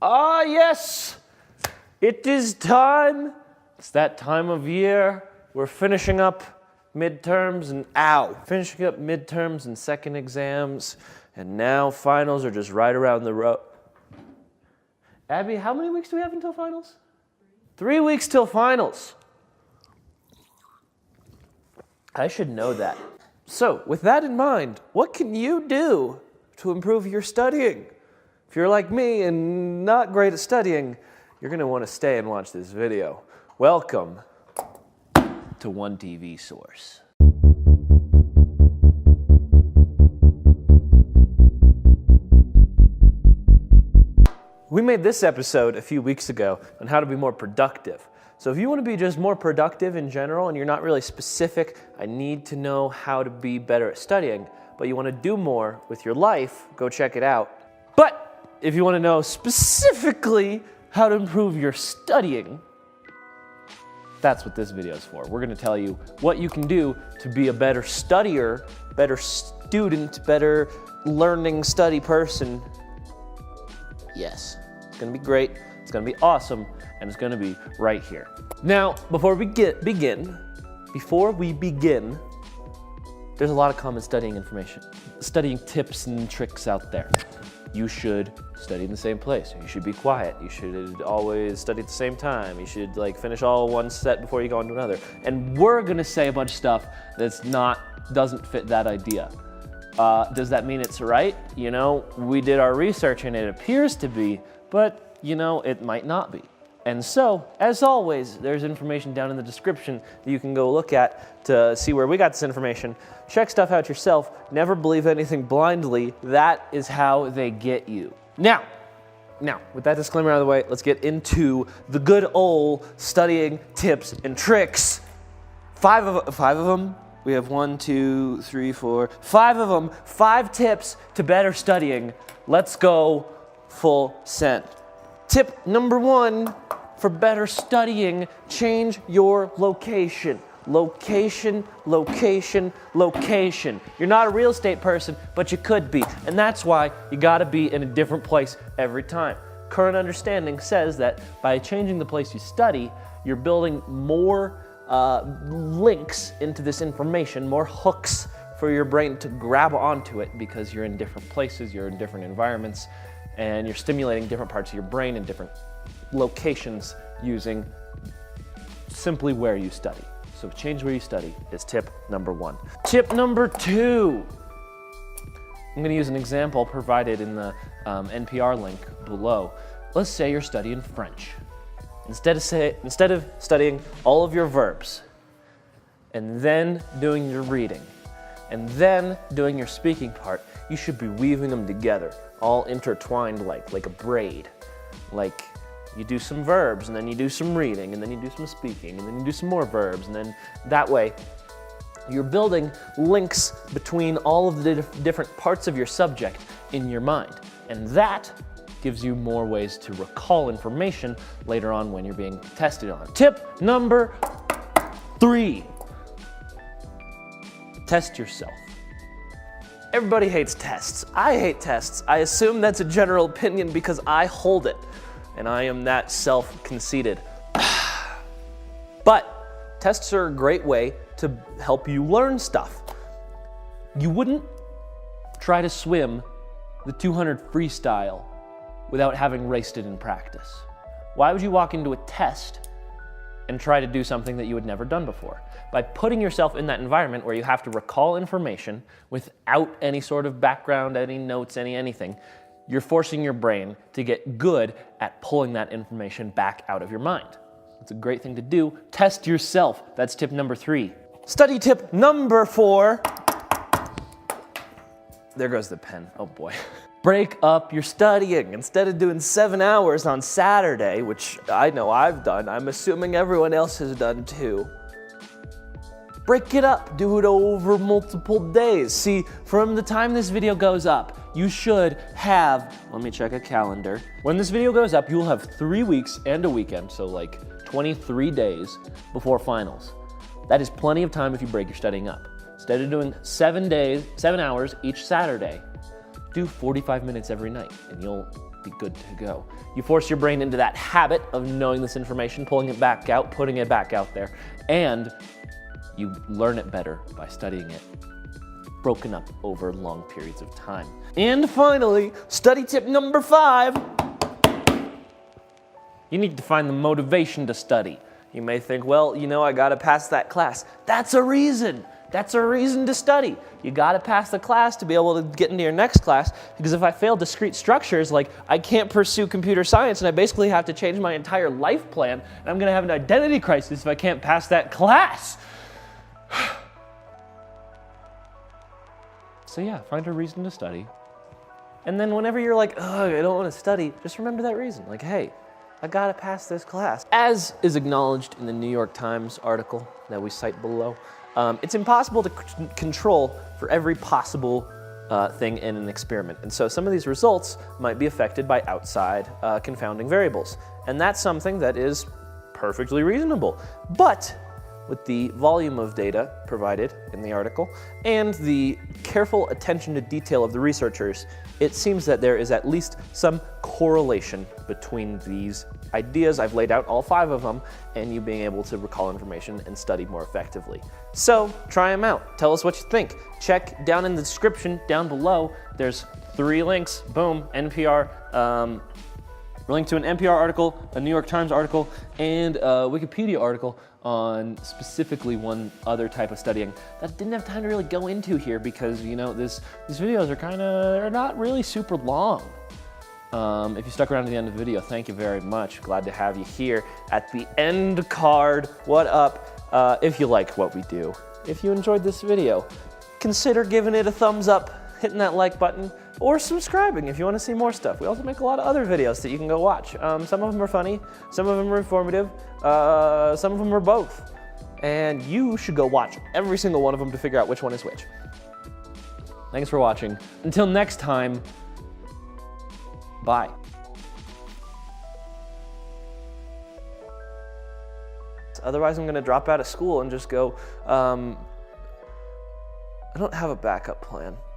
Ah, yes, it is time. It's that time of year. We're finishing up midterms and second exams, and now finals are just right around the road. Abby, how many weeks do we have until finals? 3 weeks till finals. I should know that. So, with that in mind, what can you do to improve your studying? If you're like me and not great at studying, you're going to want to stay and watch this video. Welcome to OneTV Source. We made this episode a few weeks ago on how to be more productive. So if you want to be just more productive in general and you're not really specific, I need to know how to be better at studying, but you want to do more with your life, go check it out. But if you want to know specifically how to improve your studying, that's what this video is for. We're going to tell you what you can do to be a better studier, better student, better learning study person. Yes, it's going to be great, it's going to be awesome, and it's going to be right here. Now, before we begin, there's a lot of common studying information, studying tips and tricks out there. You should study in the same place. You should be quiet. You should always study at the same time. You should finish all one set before you go on to another. And we're gonna say a bunch of stuff doesn't fit that idea. Does that mean it's right? You know, we did our research and it appears to be, but you know, it might not be. And so, as always, there's information down in the description that you can go look at to see where we got this information. Check stuff out yourself. Never believe anything blindly. That is how they get you. Now, with that disclaimer out of the way, let's get into the good old studying tips and tricks. Five of them. We have 1, 2, 3, 4, 5 of them. 5 tips to better studying. Let's go full send. Tip number 1 for better studying, change your location. Location, location, location. You're not a real estate person, but you could be. And that's why you gotta be in a different place every time. Current understanding says that by changing the place you study, you're building more links into this information, more hooks for your brain to grab onto it because you're in different places, you're in different environments, and you're stimulating different parts of your brain in different locations using simply where you study. So change where you study is tip number 1. Tip number 2. I'm gonna use an example provided in the NPR link below. Let's say you're studying French. Instead of studying all of your verbs and then doing your reading and then doing your speaking part, you should be weaving them together, all intertwined like a braid. Like you do some verbs and then you do some reading and then you do some speaking and then you do some more verbs, and then that way you're building links between all of the different parts of your subject in your mind. And that gives you more ways to recall information later on when you're being tested on. Tip number 3. Test yourself. Everybody hates tests. I hate tests. I assume that's a general opinion because I hold it, and I am that self-conceited. But tests are a great way to help you learn stuff. You wouldn't try to swim the 200 freestyle without having raced it in practice. Why would you walk into a test and try to do something that you had never done before? By putting yourself in that environment where you have to recall information without any sort of background, any notes, anything, you're forcing your brain to get good at pulling that information back out of your mind. It's a great thing to do. Test yourself. That's tip number 3. Study tip number 4. There goes the pen. Oh boy. Break up your studying. Instead of doing 7 hours on Saturday, which I know I've done, I'm assuming everyone else has done too. Break it up, do it over multiple days. See, from the time this video goes up, you should have, let me check a calendar. When this video goes up, you'll have 3 weeks and a weekend, so 23 days before finals. That is plenty of time if you break your studying up. Instead of doing 7 hours each Saturday, do 45 minutes every night, and you'll be good to go. You force your brain into that habit of knowing this information, pulling it back out, putting it back out there, and you learn it better by studying it, broken up over long periods of time. And finally, study tip number 5. You need to find the motivation to study. You may think, well, you know, I gotta pass that class. That's a reason. That's a reason to study. You gotta pass the class to be able to get into your next class, because if I fail discrete structures, like I can't pursue computer science and I basically have to change my entire life plan, and I'm gonna have an identity crisis if I can't pass that class. So yeah, find a reason to study. And then whenever you're like, ugh, I don't wanna study, just remember that reason. Like, hey, I gotta pass this class. As is acknowledged in the New York Times article that we cite below, it's impossible to control for every possible thing in an experiment. And so some of these results might be affected by outside confounding variables. And that's something that is perfectly reasonable. But with the volume of data provided in the article and the careful attention to detail of the researchers, it seems that there is at least some correlation between these ideas. I've laid out all 5 of them, and you being able to recall information and study more effectively. So try them out. Tell us what you think. Check down in the description down below. There's 3 links. Boom, NPR. Link to an NPR article, a New York Times article, and a Wikipedia article on specifically one other type of studying that I didn't have time to really go into here because, you know, these videos are they're not really super long. If you stuck around to the end of the video, thank you very much. Glad to have you here at the end card. What up? If you like what we do, if you enjoyed this video, consider giving it a thumbs up, hitting that like button, or subscribing if you want to see more stuff. We also make a lot of other videos that you can go watch. Some of them are funny, some of them are informative, some of them are both. And you should go watch every single one of them to figure out which one is which. Thanks for watching. Until next time, bye. Otherwise, I'm gonna drop out of school and just go, I don't have a backup plan.